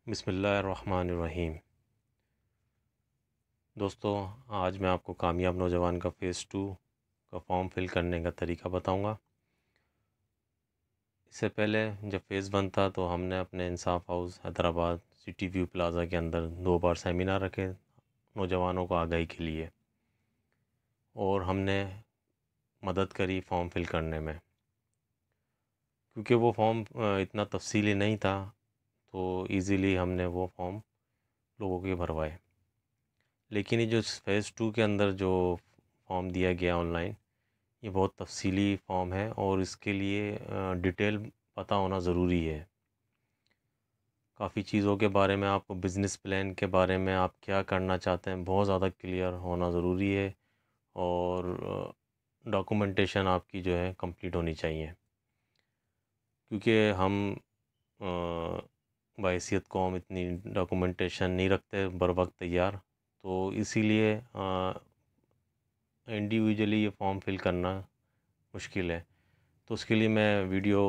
बिस्मिल्लाहिर्रहमानिर्रहीम। दोस्तों, आज मैं आपको कामयाब नौजवान का फ़ेज़ 2 का फॉर्म फिल करने का तरीका बताऊंगा। इससे पहले जब फ़ेज़ 1 था तो हमने अपने Insaf house Hyderabad city view plaza के अंदर 2 बार सेमिनार रखे नौजवानों को आगाही के लिए, और हमने मदद करी फॉर्म फिल करने में। क्योंकि वो फॉर्म इतना तफसीली नहीं था तो इजीली हमने वो फॉर्म लोगों के भरवाए। लेकिन ये जो फ़ेज़ 2 के अंदर जो फॉर्म दिया गया ऑनलाइन, ये बहुत तफसीली फ़ॉर्म है और इसके लिए डिटेल पता होना ज़रूरी है। काफ़ी चीज़ों के बारे में, आपको बिज़नेस प्लान के बारे में, आप क्या करना चाहते हैं, बहुत ज़्यादा क्लियर होना ज़रूरी है। और डॉक्यूमेंटेशन आपकी जो है कंप्लीट होनी चाहिए, क्योंकि हम बहैसियत कौम इतनी डॉक्यूमेंटेशन नहीं रखते बर वक्त तैयार। तो इसीलिए इंडिविजुअली ये फॉर्म फिल करना मुश्किल है। तो उसके लिए मैं वीडियो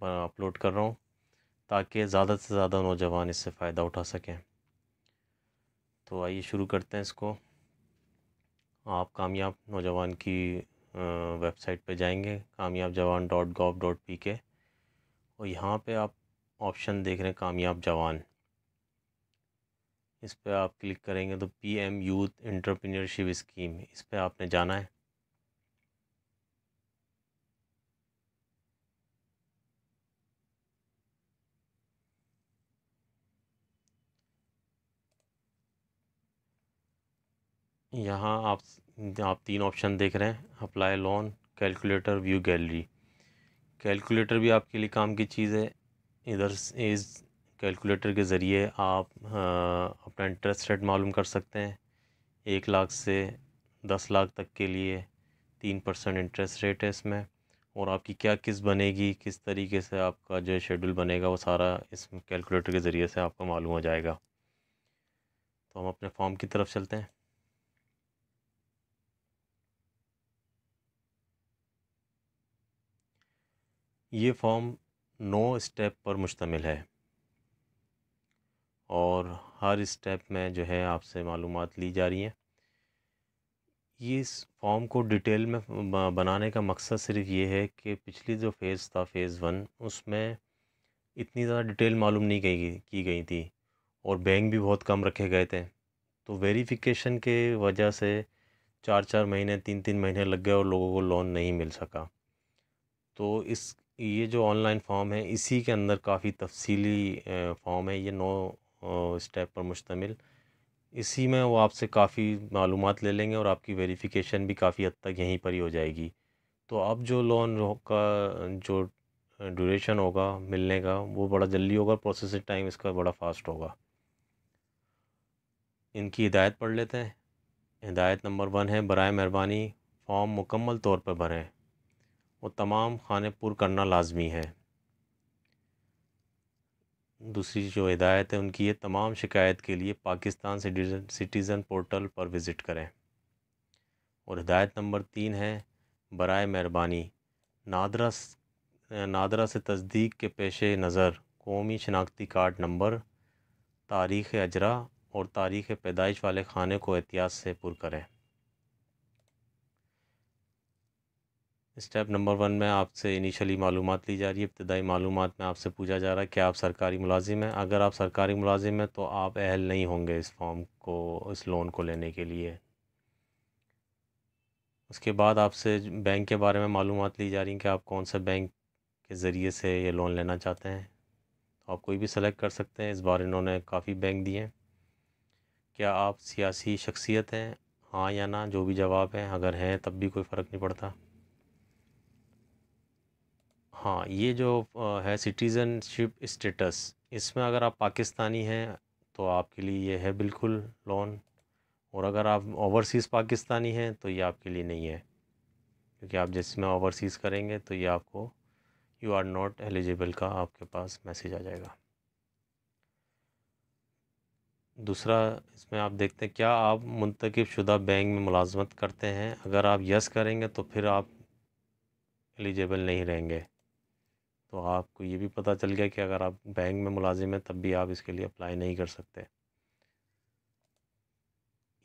अपलोड कर रहा हूँ ताकि ज़्यादा से ज़्यादा नौजवान इससे फ़ायदा उठा सकें। तो आइए शुरू करते हैं इसको। आप कामयाब नौजवान की वेबसाइट पे जाएंगे, kamyabjawan.gov.pk, और यहाँ पे आप ऑप्शन देख रहे हैं कामयाब जवान। इस पे आप क्लिक करेंगे तो PM यूथ एंटरप्रेन्योरशिप स्कीम, इस पे आपने जाना है। यहाँ आप 3 ऑप्शन देख रहे हैं, apply loan, calculator, view gallery. Calculator भी आपके लिए काम की चीज़ है। इधर इस कैलकुलेटर के ज़रिए आप अपना इंटरेस्ट रेट मालूम कर सकते हैं। 1 लाख से 10 लाख तक के लिए 3% इंटरेस्ट रेट है इसमें। और आपकी क्या किस्त बनेगी, किस तरीके से आपका जो शेड्यूल बनेगा, वो सारा इस कैलकुलेटर के ज़रिए से आपको मालूम हो जाएगा। तो हम अपने फॉर्म की तरफ चलते हैं। ये फॉर्म 9 स्टेप पर मुश्तमिल है और हर स्टेप में जो है आपसे मालूमात ली जा रही हैं। ये इस फॉर्म को डिटेल में बनाने का मकसद सिर्फ ये है कि पिछली जो फ़ेज़ था, फ़ेज़ 1, उसमें इतनी ज़्यादा डिटेल मालूम नहीं की गई थी और बैंक भी बहुत कम रखे गए थे। तो वेरिफिकेशन के वजह से 4-4 महीने, 3-3 महीने लग गए और लोगों को लोन नहीं मिल सका। तो इस ये जो ऑनलाइन फॉर्म है, इसी के अंदर काफ़ी तफसीली फॉर्म है, ये 9 स्टेप पर मुश्तमिल। इसी में वो आपसे काफ़ी मालूमात ले लेंगे और आपकी वेरिफिकेशन भी काफ़ी हद तक यहीं पर ही हो जाएगी। तो अब जो का जो ड्यूरेशन होगा मिलने का, वो बड़ा जल्दी होगा, प्रोसेसिंग टाइम इसका बड़ा फास्ट होगा। इनकी हिदायत पढ़ लेते हैं। हिदायत नंबर 1 है, बराए मेहरबानी फॉर्म मुकम्मल तौर पर भरें और तमाम खाने पुर करना लाजमी है। दूसरी जो हिदायत है उनकी, ये तमाम शिकायत के लिए पाकिस्तान सिटीज़न पोर्टल पर विज़िट करें। और हिदायत नंबर 3 है, बराए मेहरबानी नादरा नादरा से तस्दीक के पेश नज़र कौमी शनाख्ती कार्ड नंबर, तारीख़ अजरा और तारीख़ पैदाइश वाले खाने को एहतियात से पुर करें। स्टेप नंबर 1 में आपसे इनिशियली मालूमात ली जा रही है। इब्तदाई मालूमात में आपसे पूछा जा रहा है कि आप सरकारी मुलाजिम हैं। अगर आप सरकारी मुलाजिम हैं तो आप अहल नहीं होंगे इस फॉर्म को, इस लोन को लेने के लिए। उसके बाद आपसे बैंक के बारे में मालूमात ली जा रही हैं कि आप कौन से बैंक के ज़रिए से ये लोन लेना चाहते हैं। तो आप कोई भी सेलेक्ट कर सकते हैं, इस बार इन्होंने काफ़ी बैंक दिए हैं। क्या आप सियासी शख्सियत हैं, हाँ या ना, जो भी जवाब है। अगर हैं तब भी कोई फ़र्क नहीं पड़ता। हाँ, ये जो है सिटीज़नशिप स्टेटस, इसमें अगर आप पाकिस्तानी हैं तो आपके लिए ये है बिल्कुल लोन, और अगर आप ओवरसीज़ पाकिस्तानी हैं तो ये आपके लिए नहीं है, क्योंकि आप जिसमें ओवरसीज़ करेंगे तो ये आपको यू आर नॉट एलिजिबल का आपके पास मैसेज आ जाएगा। दूसरा, इसमें आप देखते हैं क्या आप मुंतखब शुदा बैंक में मुलाजमत करते हैं। अगर आप यस करेंगे तो फिर आप एलिजिबल नहीं रहेंगे। तो आपको ये भी पता चल गया कि अगर आप बैंक में मुलाजिम हैं तब भी आप इसके लिए अप्लाई नहीं कर सकते।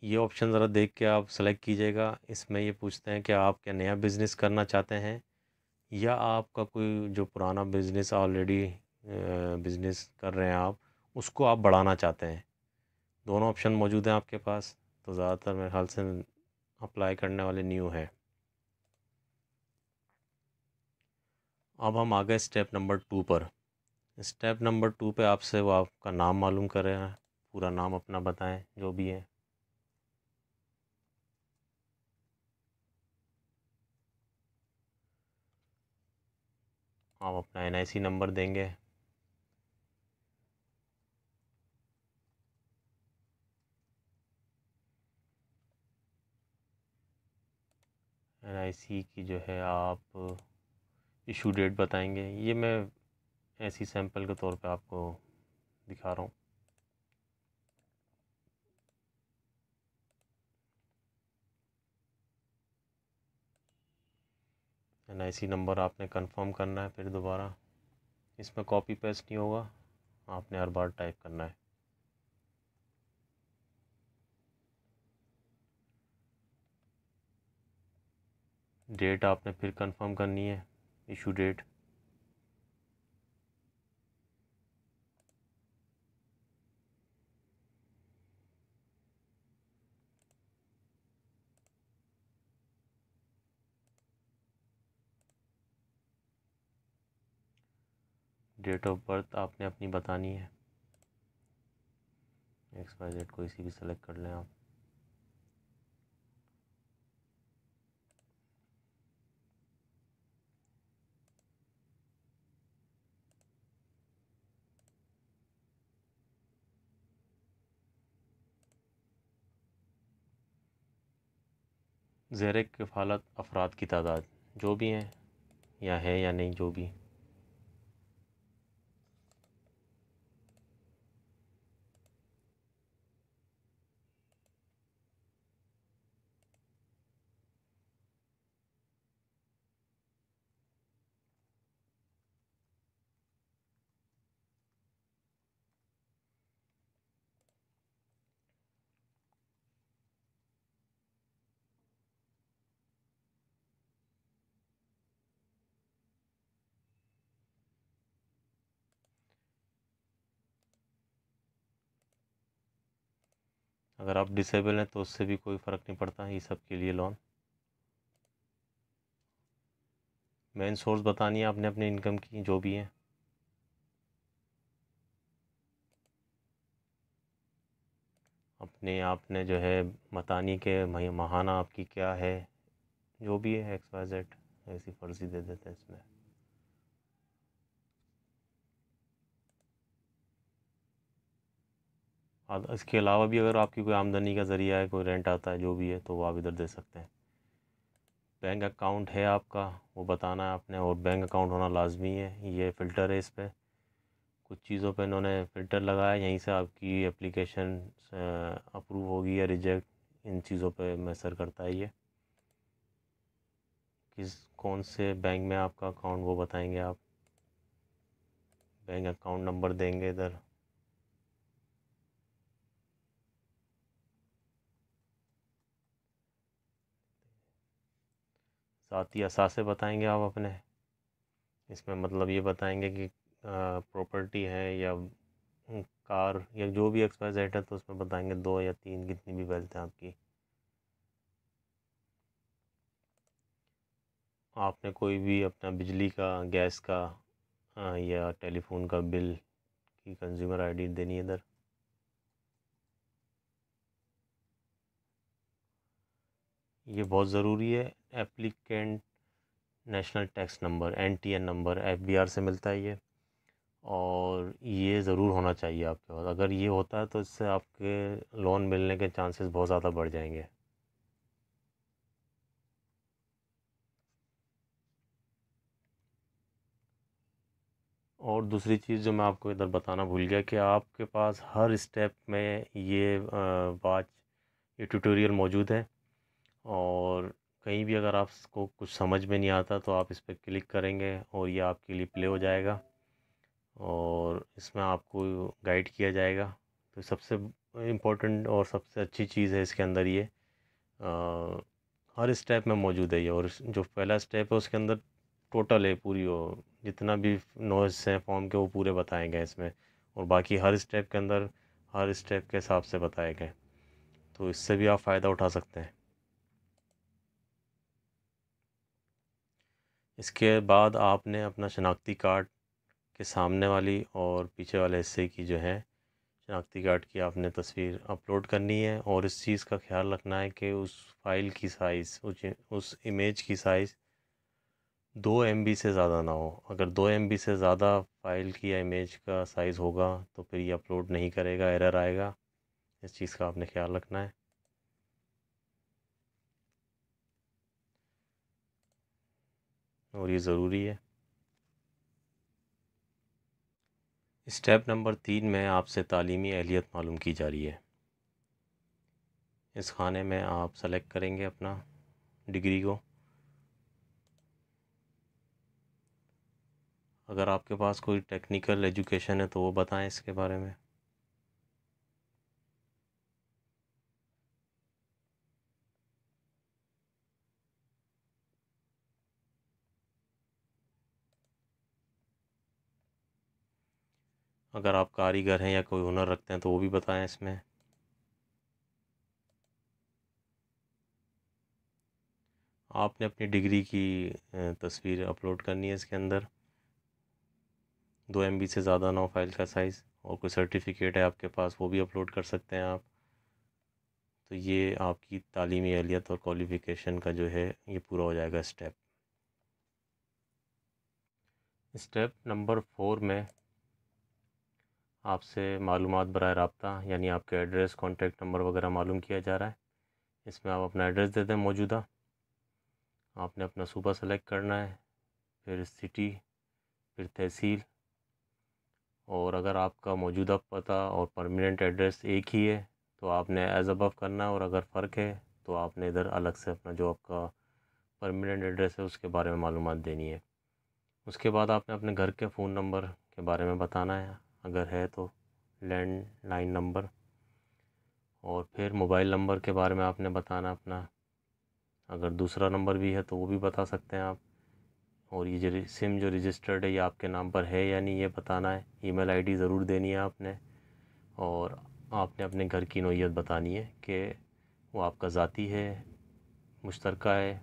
ये ऑप्शन ज़रा देख के आप सेलेक्ट कीजिएगा। इसमें ये पूछते हैं कि आप क्या नया बिज़नेस करना चाहते हैं या आपका कोई जो पुराना बिज़नेस ऑलरेडी बिज़नेस कर रहे हैं आप, उसको आप बढ़ाना चाहते हैं। दोनों ऑप्शन मौजूद हैं आपके पास। तो ज़्यादातर मेरे ख्याल से अप्लाई करने वाले न्यू हैं। अब हम आ गए स्टेप नंबर 2 पर। स्टेप नंबर 2 पे आपसे वो आपका नाम मालूम कर रहे हैं। पूरा नाम अपना बताएं जो भी है। आप अपना NIC नंबर देंगे। NIC की जो है आप इशू डेट बताएंगे। ये मैं ऐसी सैंपल के तौर पे आपको दिखा रहा हूँ। NIC नंबर आपने कंफर्म करना है। फिर दोबारा इसमें कॉपी पेस्ट नहीं होगा, आपने हर बार टाइप करना है। डेट आपने फिर कंफर्म करनी है, issue date. Date of birth आपने अपनी बतानी है। XYZ कोई सी भी सेलेक्ट कर लें आप। ज़ेर कफ़ालत अफराद की तादाद जो भी हैं या है या नहीं, जो भी। अगर आप डिसेबल हैं तो उससे भी कोई फ़र्क नहीं पड़ता, ये सब के लिए लोन। मेन सोर्स बतानी है आपने अपने इनकम की जो भी है। अपने आपने जो है बतानी के माहाना आपकी क्या है, जो भी है XYZ ऐसी फर्जी दे देते हैं इसमें। इसके अलावा भी अगर आपकी कोई आमदनी का ज़रिया है, कोई रेंट आता है, जो भी है, तो वो आप इधर दे सकते हैं। बैंक अकाउंट है आपका, वो बताना है आपने, और बैंक अकाउंट होना लाजमी है। ये फ़िल्टर है इस पर। कुछ चीज़ों पे इन्होंने फ़िल्टर लगाया, यहीं से आपकी एप्लीकेशन अप्रूव होगी या रिजेक्ट, इन चीज़ों पे मैसर करता है ये। किस कौन से बैंक में आपका अकाउंट वो बताएंगे आप। बैंक अकाउंट नंबर देंगे इधर। साथ ही असासे बताएंगे आप अपने। इसमें मतलब ये बताएंगे कि प्रॉपर्टी है या कार या जो भी XYZ है, तो उसमें बताएंगे 2 या 3 कितनी भी वेल्थ है आपकी। आपने कोई भी अपना बिजली का, गैस का या टेलीफोन का बिल की कंज्यूमर आईडी देनी है इधर। ये बहुत ज़रूरी है। Applicant national tax number NTN number FBR से मिलता है ये, और ये ज़रूर होना चाहिए आपके पास। अगर ये होता है तो इससे आपके लोन मिलने के चांसेस बहुत ज़्यादा बढ़ जाएंगे। और दूसरी चीज़ जो मैं आपको इधर बताना भूल गया कि आपके पास हर स्टेप में ये वाच, ये ट्यूटोरियल मौजूद है। और कहीं भी अगर आपको कुछ समझ में नहीं आता तो आप इस पर क्लिक करेंगे और ये आपके लिए प्ले हो जाएगा और इसमें आपको गाइड किया जाएगा। तो सबसे इम्पोर्टेंट और सबसे अच्छी चीज़ है इसके अंदर ये, हर स्टेप में मौजूद है ये। और जो पहला स्टेप है उसके अंदर टोटल है पूरी, वो जितना भी नॉइज़ हैं फॉर्म के वो पूरे बताए गए इसमें, और बाकी हर स्टेप के अंदर हर स्टेप के हिसाब से बताए गए। तो इससे भी आप फ़ायदा उठा सकते हैं। इसके बाद आपने अपना शनाख्ती कार्ड के सामने वाली और पीछे वाले हिस्से की जो है शनाख्ती कार्ड की आपने तस्वीर अपलोड करनी है। और इस चीज़ का ख्याल रखना है कि उस फाइल की साइज़, उस इमेज की साइज़ 2 MB से ज़्यादा ना हो। अगर 2 MB से ज़्यादा फाइल की या इमेज का साइज़ होगा तो फिर ये अपलोड नहीं करेगा, एरर आएगा। इस चीज़ का आपने ख्याल रखना है। और ये ज़रूरी है। स्टेप नंबर 3 में आपसे तालीमी अहलियत मालूम की जा रही है। इस खाने में आप सेलेक्ट करेंगे अपना डिग्री को। अगर आपके पास कोई टेक्निकल एजुकेशन है तो वो बताएं इसके बारे में। अगर आप कारीगर हैं या कोई हुनर रखते हैं तो वो भी बताएं इसमें। आपने अपनी डिग्री की तस्वीर अपलोड करनी है इसके अंदर। 2 MB से ज़्यादा ना हो फाइल का साइज़। और कोई सर्टिफिकेट है आपके पास वो भी अपलोड कर सकते हैं आप। तो ये आपकी तालीमी अहलियत और क्वालिफ़िकेशन का जो है ये पूरा हो जाएगा स्टेप। स्टेप नंबर 4 में आपसे मालूमात बराए राब्ता यानी आपके एड्रेस, कॉन्टैक्ट नंबर वगैरह मालूम किया जा रहा है। इसमें आप अपना एड्रेस दे दें मौजूदा। आपने अपना सूबा सेलेक्ट करना है, फिर सिटी, फिर तहसील। और अगर आपका मौजूदा पता और परमानेंट एड्रेस एक ही है तो आपने एज़ अबव करना है, और अगर फ़र्क है तो आपने इधर अलग से अपना जो आपका परमानेंट एड्रेस है उसके बारे में मालूमात देनी है। उसके बाद आपने अपने घर के फ़ोन नंबर के बारे में बताना है, अगर है तो लैंडलाइन नंबर। और फिर मोबाइल नंबर के बारे में आपने बताना अपना, अगर दूसरा नंबर भी है तो वो भी बता सकते हैं आप। और ये जो सिम जो रजिस्टर्ड है ये आपके नाम पर है या नहीं ये बताना है। ईमेल आईडी ज़रूर देनी है आपने। और आपने अपने घर की नोयत बतानी है कि वो आपका ज़ाती है, मुश्तरका है,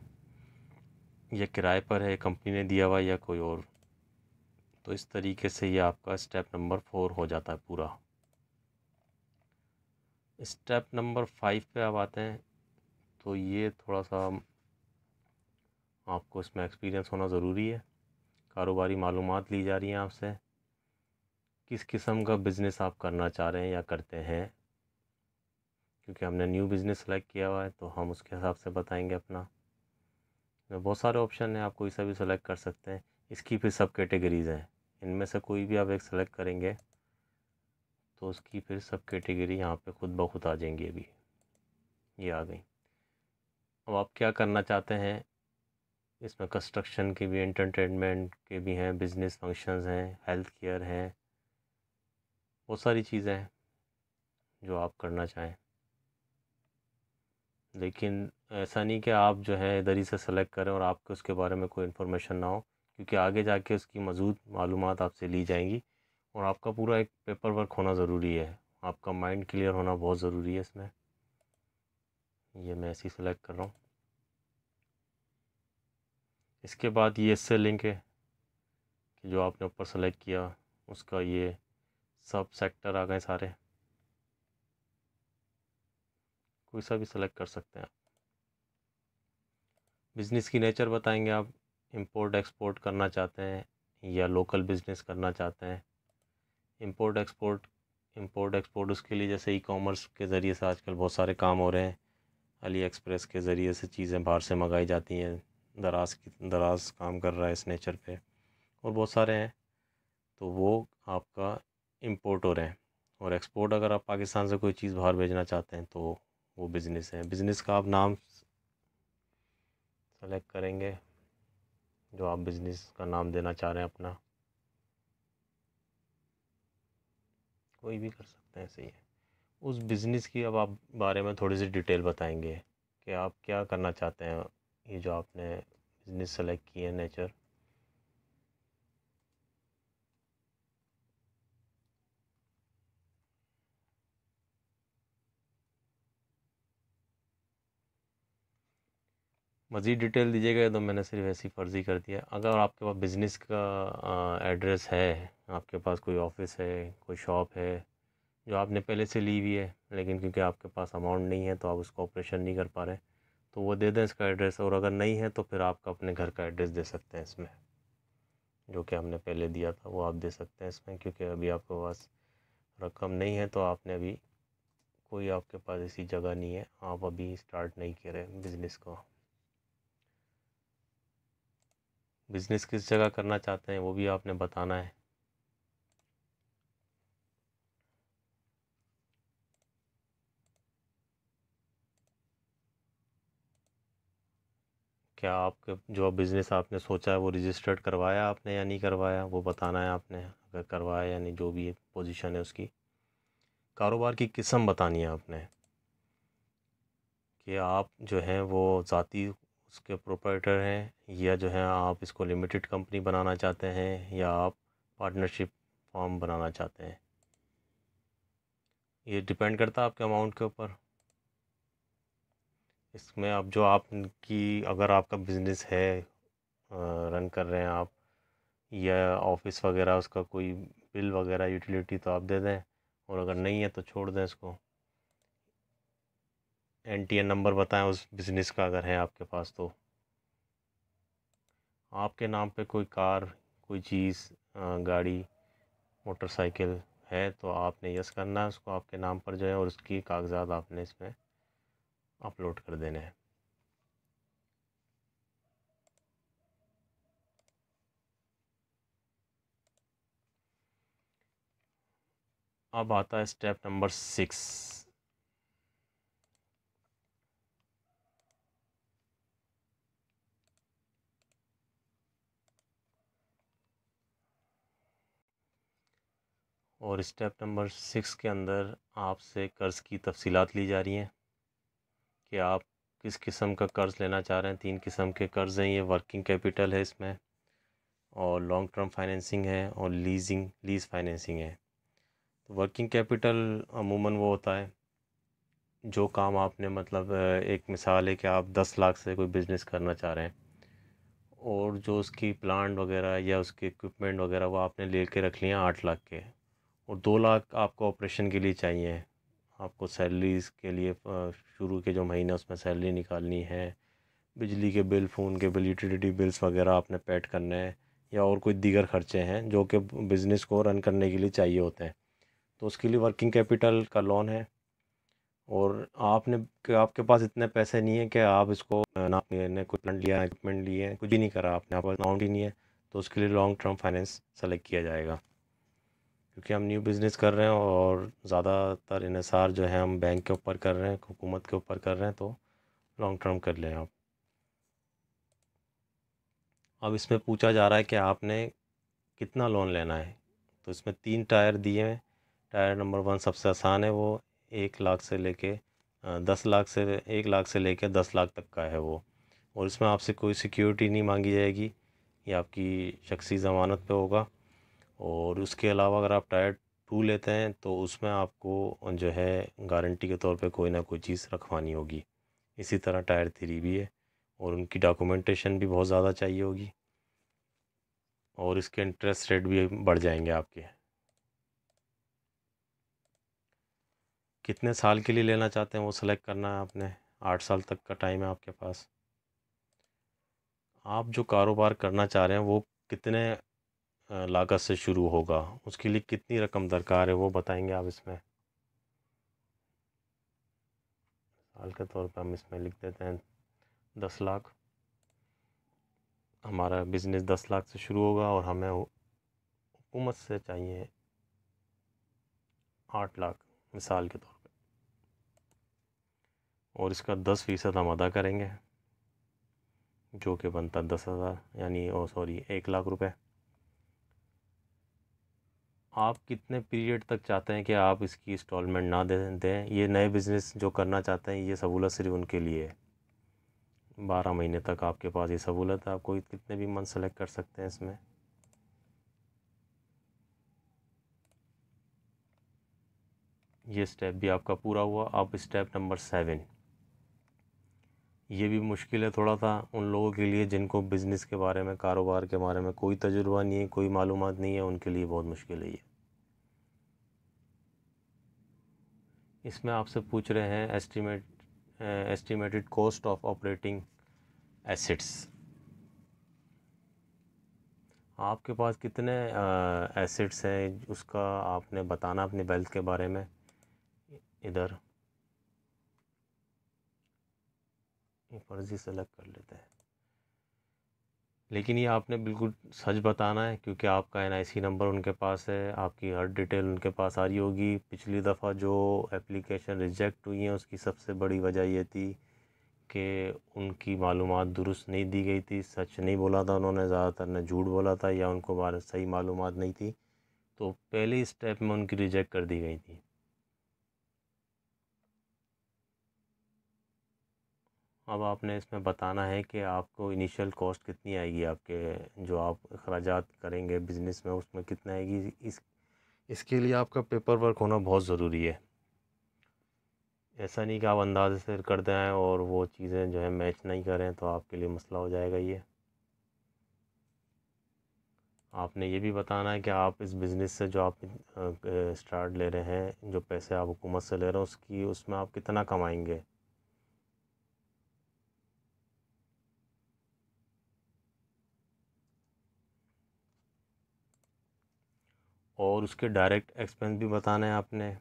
या किराए पर है, कंपनी ने दिया हुआ या कोई और। तो इस तरीके से ये आपका स्टेप नंबर 4 हो जाता है पूरा। स्टेप नंबर 5 पे आप आते हैं तो ये थोड़ा सा आपको इसमें एक्सपीरियंस होना ज़रूरी है। कारोबारी मालूमात ली जा रही हैं आपसे, किस किस्म का बिज़नेस आप करना चाह रहे हैं या करते हैं। क्योंकि हमने न्यू बिज़नेस सेलेक्ट किया हुआ है तो हम उसके हिसाब से बताएंगे अपना। बहुत सारे ऑप्शन हैं, आप कोई सा भी सेलेक्ट कर सकते हैं। इसकी फिर सब कैटेगरीज़ हैं, इनमें से कोई भी आप एक सेलेक्ट करेंगे तो उसकी फिर सब कैटेगरी यहाँ पे खुद ब खुद आ जाएंगी। अभी ये आ गई। अब आप क्या करना चाहते हैं। इसमें कंस्ट्रक्शन के भी, एंटरटेनमेंट के भी हैं, बिज़नेस फंक्शंस हैं, हेल्थ केयर हैं, बहुत सारी चीज़ें हैं जो आप करना चाहें। लेकिन ऐसा नहीं कि आप जो है इधर ही से सेलेक्ट करें और आपको उसके बारे में कोई इन्फॉर्मेशन ना हो, क्योंकि आगे जाके उसकी मज़ीद मालूमात आपसे ली जाएंगी। और आपका पूरा एक पेपर वर्क होना ज़रूरी है, आपका माइंड क्लियर होना बहुत ज़रूरी है इसमें। ये मैं ऐसे ही सेलेक्ट कर रहा हूँ। इसके बाद ये इससे लिंक है कि जो आपने ऊपर सेलेक्ट किया उसका ये सब सेक्टर आ गए सारे, कोई सा भी सेलेक्ट कर सकते हैं आप। बिज़नेस की नेचर बताएंगे आप, इंपोर्ट एक्सपोर्ट करना चाहते हैं या लोकल बिज़नेस करना चाहते हैं। इंपोर्ट एक्सपोर्ट उसके लिए जैसे ई कॉमर्स के ज़रिए से आजकल बहुत सारे काम हो रहे हैं। अली एक्सप्रेस के ज़रिए से चीज़ें बाहर से मंगाई जाती हैं। दराज काम कर रहा है इस नेचर पे, और बहुत सारे हैं। तो वो आपका इंपोर्ट हो रहे हैं। और एक्सपोर्ट अगर आप पाकिस्तान से कोई चीज़ बाहर भेजना चाहते हैं तो वो बिज़नेस है। बिज़नेस का आप नाम सेलेक्ट करेंगे जो आप बिज़नेस का नाम देना चाह रहे हैं अपना, कोई भी कर सकते हैं, सही है। उस बिज़नेस की अब आप बारे में थोड़ी सी डिटेल बताएंगे कि आप क्या करना चाहते हैं, ये जो आपने बिज़नेस सेलेक्ट किए है नेचर। मज़ीद डिटेल दीजिएगा, तो मैंने सिर्फ ऐसी फ़र्ज़ी कर दिया। अगर आपके पास बिज़नेस का एड्रेस है, आपके पास कोई ऑफ़िस है, कोई शॉप है जो आपने पहले से ली हुई है, लेकिन क्योंकि आपके पास अमाउंट नहीं है तो आप उसका ऑपरेशन नहीं कर पा रहे, तो वो दे दें इसका एड्रेस। और अगर नहीं है तो फिर आपका अपने घर का एड्रेस दे सकते हैं इसमें, जो कि हमने पहले दिया था वो आप दे सकते हैं इसमें, क्योंकि अभी आपके पास रकम नहीं है, तो आपने अभी कोई आपके पास ऐसी जगह नहीं है, आप अभी स्टार्ट नहीं कर रहे बिज़नेस को। बिज़नेस किस जगह करना चाहते हैं वो भी आपने बताना है। क्या आपके जो बिज़नेस आपने सोचा है वो रजिस्टर्ड करवाया आपने या नहीं करवाया, वो बताना है आपने। अगर करवाया या नहीं, जो भी पोजीशन है उसकी। कारोबार की किस्म बतानी है आपने, कि आप जो हैं वो ज़ाती उसके प्रोप्राइटर हैं, या जो है आप इसको लिमिटेड कंपनी बनाना चाहते हैं, या आप पार्टनरशिप फॉर्म बनाना चाहते हैं। ये डिपेंड करता है आपके अमाउंट के ऊपर। इसमें अब जो आपकी, अगर आपका बिज़नेस है, रन कर रहे हैं आप, या ऑफिस वगैरह उसका कोई बिल वगैरह यूटिलिटी, तो आप दे दें। और अगर नहीं है तो छोड़ दें इसको। एनटीएन नंबर बताएं उस बिज़नेस का, अगर है आपके पास तो। आपके नाम पे कोई कार, कोई चीज़, गाड़ी, मोटरसाइकिल है तो आपने यस करना है उसको, आपके नाम पर जो है, और उसकी कागज़ात आपने इसमें अपलोड कर देने हैं। अब आता है स्टेप नंबर 6। और स्टेप नंबर 6 के अंदर आपसे कर्ज़ की तफसीलात ली जा रही हैं कि आप किस किस्म का कर्ज़ लेना चाह रहे हैं। 3 किस्म के कर्ज़ हैं ये। वर्किंग कैपिटल है इसमें, और लॉन्ग टर्म फाइनेंसिंग है, और लीज़ फाइनेंसिंग है। तो वर्किंग कैपिटल अमूमन वो होता है जो काम आपने, मतलब एक मिसाल है कि आप 10 लाख से कोई बिज़नेस करना चाह रहे हैं, और जो उसकी प्लांट वगैरह या उसके इक्विपमेंट वगैरह वो आपने ले के रख लिया 8 लाख के, और 2 लाख आपको ऑपरेशन के लिए चाहिए। आपको सैलरीज़ के लिए शुरू के जो महीने उसमें सैलरी निकालनी है, बिजली के बिल, फ़ोन के बिल, यूटिलिटी बिल्स वगैरह आपने पेड करने हैं, या और कोई दीगर खर्चे हैं जो कि बिज़नेस को रन करने के लिए चाहिए होते हैं, तो उसके लिए वर्किंग कैपिटल का लोन है। और आपने, कि आपके पास इतने पैसे नहीं है कि आप इसको ना, आपने कोई प्लांट लिया, इक्विपमेंट लिए, कुछ भी नहीं करा आपने, आप अमाउंट ही नहीं है, तो उसके लिए लॉन्ग टर्म फाइनेंस सेलेक्ट किया जाएगा। क्योंकि हम न्यू बिज़नेस कर रहे हैं और ज़्यादातर इन्हिसार जो है हम बैंक के ऊपर कर रहे हैं, हुकूमत के ऊपर कर रहे हैं, तो लॉन्ग टर्म कर लें आप। अब इसमें पूछा जा रहा है कि आपने कितना लोन लेना है। तो इसमें 3 टायर दिए हैं। टायर नंबर 1 सबसे आसान है, वो 1 लाख से लेके 10 लाख से, 1 लाख से लेके 10 लाख तक का है वो। और इसमें आपसे कोई सिक्योरिटी नहीं मांगी जाएगी, ये आपकी शख्सी ज़मानत पे होगा। और उसके अलावा अगर आप टायर 2 लेते हैं तो उसमें आपको जो है गारंटी के तौर पे कोई ना कोई चीज़ रखवानी होगी। इसी तरह टायर 3 भी है, और उनकी डॉक्यूमेंटेशन भी बहुत ज़्यादा चाहिए होगी, और इसके इंटरेस्ट रेट भी बढ़ जाएंगे आपके। कितने साल के लिए लेना चाहते हैं वो सेलेक्ट करना है आपने। 8 साल तक का टाइम है आपके पास। आप जो कारोबार करना चाह रहे हैं वो कितने लागत से शुरू होगा, उसके लिए कितनी रकम दरकार है वो बताएंगे आप इसमें। साल के तौर पर हम इसमें लिख देते हैं 10 लाख। हमारा बिज़नेस 10 लाख से शुरू होगा, और हमें हुकूमत से चाहिए 8 लाख, मिसाल के तौर पे, और इसका 10% हम अदा करेंगे। जो कि बनता 10,000 यानी 1 लाख रुपए। आप कितने पीरियड तक चाहते हैं कि आप इसकी इंस्टॉलमेंट ना दें? ये नए बिज़नेस जो करना चाहते हैं ये सहूलत सिर्फ उनके लिए है। 12 महीने तक आपके पास ये सहूलत है, आप कोई कितने भी मंथ सेलेक्ट कर सकते हैं इसमें। ये स्टेप भी आपका पूरा हुआ। अब स्टेप नंबर 7, ये भी मुश्किल है थोड़ा सा उन लोगों के लिए जिनको बिज़नेस के बारे में, कारोबार के बारे में कोई तजुर्बा नहीं है, कोई मालूमात नहीं है, उनके लिए बहुत मुश्किल है ये। इसमें आपसे पूछ रहे हैं estimated cost of operating assets. आपके पास कितने एसेट्स हैं उसका आपने बताना अपनी वेल्थ के बारे में। इधर ये फर्जी सेलेक्ट कर लेते हैं, लेकिन ये आपने बिल्कुल सच बताना है क्योंकि आपका एनआईसी नंबर उनके पास है, आपकी हर डिटेल उनके पास आ रही होगी। पिछली दफ़ा जो एप्लीकेशन रिजेक्ट हुई हैं उसकी सबसे बड़ी वजह ये थी कि उनकी मालूमात दुरुस्त नहीं दी गई थी, सच नहीं बोला था उन्होंने, ज़्यादातर ने झूठ बोला था या उनको बारे सही मालूमात नहीं थी, तो पहले स्टेप में उनकी रिजेक्ट कर दी गई थी। अब आपने इसमें बताना है कि आपको इनिशियल कॉस्ट कितनी आएगी, आपके जो आप अखराजात करेंगे बिज़नेस में उसमें कितना आएगी। इसके लिए आपका पेपर वर्क होना बहुत ज़रूरी है। ऐसा नहीं कि आप अंदाज़े से कर दें और वो चीज़ें जो है मैच नहीं करें तो आपके लिए मसला हो जाएगा ये। आपने ये भी बताना है कि आप इस बिज़नेस से जो आप स्टार्ट ले रहे हैं, जो पैसे आप हुकूमत से ले रहे हैं उसमें आप कितना कमाएंगे। और उसके डायरेक्ट एक्सपेंस भी बताना है आपने,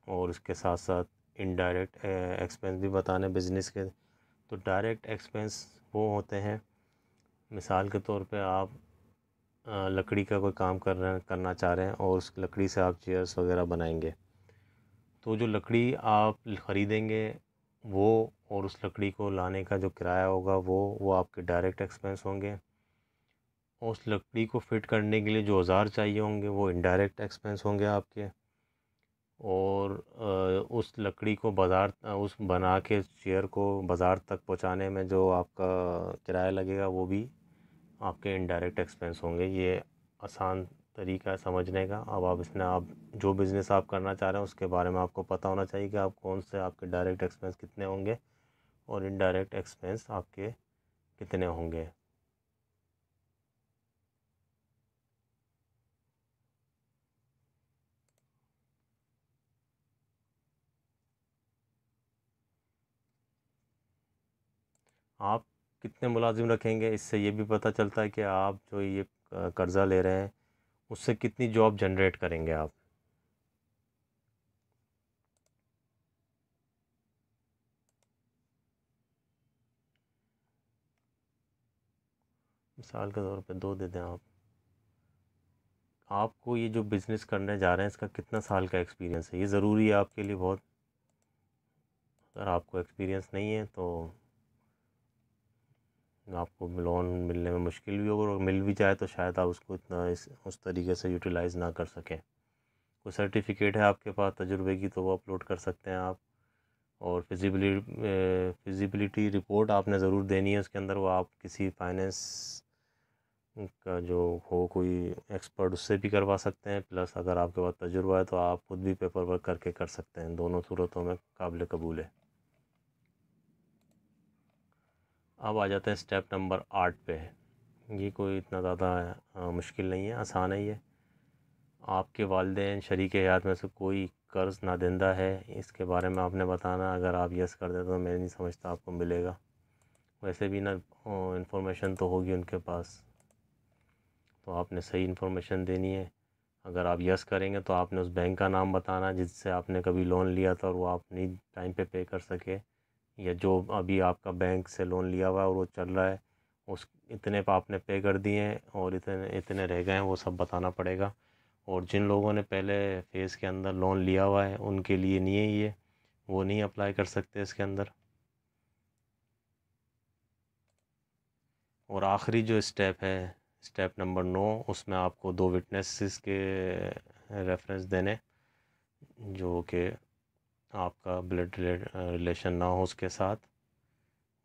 और उसके साथ साथ इनडायरेक्ट एक्सपेंस भी बताने बिज़नेस के। तो डायरेक्ट एक्सपेंस वो होते हैं, मिसाल के तौर पे आप लकड़ी का कोई काम करना चाह रहे हैं और उस लकड़ी से आप चेयर्स वगैरह बनाएंगे, तो जो लकड़ी आप ख़रीदेंगे वो, और उस लकड़ी को लाने का जो किराया होगा वो आपके डायरेक्ट एक्सपेंस होंगे। और उस लकड़ी को फिट करने के लिए जो औज़ार चाहिए होंगे वो इनडायरेक्ट एक्सपेंस होंगे आपके। और उस लकड़ी को उस बना के चेयर को बाज़ार तक पहुंचाने में जो आपका किराया लगेगा वो भी आपके इनडायरेक्ट एक्सपेंस होंगे। ये आसान तरीका है समझने का। अब आप जो बिज़नेस आप करना चाह रहे हैं उसके बारे में आपको पता होना चाहिए कि आप कौन से आपके डायरेक्ट एक्सपेंस कितने होंगे और इनडायरेक्ट एक्सपेंस आपके कितने होंगे। आप कितने मुलाजिम रखेंगे, इससे ये भी पता चलता है कि आप जो ये कर्ज़ा ले रहे हैं उससे कितनी जॉब जनरेट करेंगे आप। मिसाल के तौर पे 2 दे दें आप। आपको ये जो बिज़नेस करने जा रहे हैं इसका कितना साल का एक्सपीरियंस है, ये ज़रूरी है आपके लिए बहुत। अगर आपको एक्सपीरियंस नहीं है तो आपको लोन मिलने में मुश्किल भी होगा, और मिल भी जाए तो शायद आप उसको इतना उस तरीके से यूटिलाइज़ ना कर सकें। कोई सर्टिफिकेट है आपके पास तजुर्बे की तो वो अपलोड कर सकते हैं आप। और फिजिबिलिटी रिपोर्ट आपने ज़रूर देनी है उसके अंदर, वो आप किसी फाइनेंस का जो हो कोई एक्सपर्ट उससे भी करवा सकते हैं, प्लस अगर आपके पास तजुर्बा है तो आप खुद भी पेपर वर्क करके कर सकते हैं। दोनों सूरतों में काबिल कबूल है। अब आ जाते हैं स्टेप नंबर 8 पे। ये कोई इतना ज़्यादा मुश्किल नहीं है, आसान है ये। आपके वालिदैन शरीक हयात में से कोई कर्ज़ नादिंदा है, इसके बारे में आपने बताना। अगर आप यस कर दें तो मैं नहीं समझता आपको मिलेगा, वैसे भी ना इंफॉर्मेशन तो होगी उनके पास, तो आपने सही इन्फॉर्मेशन देनी है। अगर आप यस करेंगे तो आपने उस बैंक का नाम बताना जिससे आपने कभी लोन लिया था और वो आप नहीं टाइम पे पे कर सके, या जो अभी आपका बैंक से लोन लिया हुआ है और वो चल रहा है, उस इतने पे आपने पे कर दिए हैं और इतने इतने रह गए हैं, वो सब बताना पड़ेगा। और जिन लोगों ने पहले फ़ेज़ के अंदर लोन लिया हुआ है उनके लिए नहीं है ये, वो नहीं अप्लाई कर सकते इसके अंदर। और आखिरी जो स्टेप है, स्टेप नंबर 9, उसमें आपको 2 विटनेसेस के रेफरेंस देने, जो कि आपका ब्लड रिलेशन ना हो उसके साथ।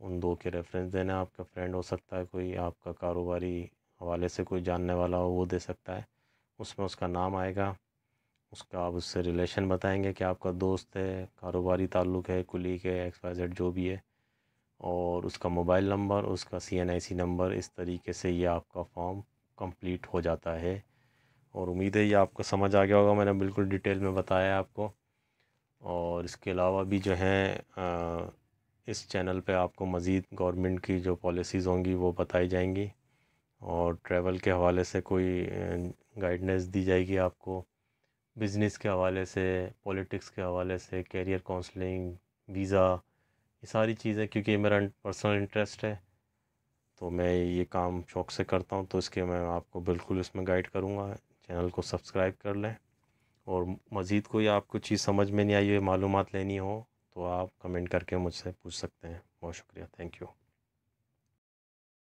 उन 2 के रेफरेंस देना। आपका फ्रेंड हो सकता है कोई, आपका कारोबारी हवाले से कोई जानने वाला हो वो दे सकता है। उसमें उसका नाम आएगा, उसका आप उससे रिलेशन बताएंगे कि आपका दोस्त है, कारोबारी ताल्लुक़ है, कुलीग है, XYZ जो भी है, और उसका मोबाइल नंबर, उसका CNIC नंबर। इस तरीके से ये आपका फॉर्म कंप्लीट हो जाता है। और उम्मीद है ये आपको समझ आ गया होगा, मैंने बिल्कुल डिटेल में बताया आपको। और इसके अलावा भी जो है इस चैनल पे आपको मज़ीद गवर्नमेंट की जो पॉलिसीज़ होंगी वो बताई जाएंगी, और ट्रैवल के हवाले से कोई गाइडेंस दी जाएगी आपको, बिज़नेस के हवाले से, पॉलिटिक्स के हवाले से, कैरियर काउंसलिंग, वीज़ा, ये सारी चीज़ें। क्योंकि ये मेरा पर्सनल इंटरेस्ट है तो मैं ये काम शौक़ से करता हूँ, तो इसके मैं आपको बिल्कुल इसमें गाइड करूँगा। चैनल को सब्सक्राइब कर लें। और मज़ीद कोई आपको चीज़ समझ में नहीं आई है, मालूमात लेनी हो, तो आप कमेंट करके मुझसे पूछ सकते हैं। बहुत शुक्रिया, थैंक यू।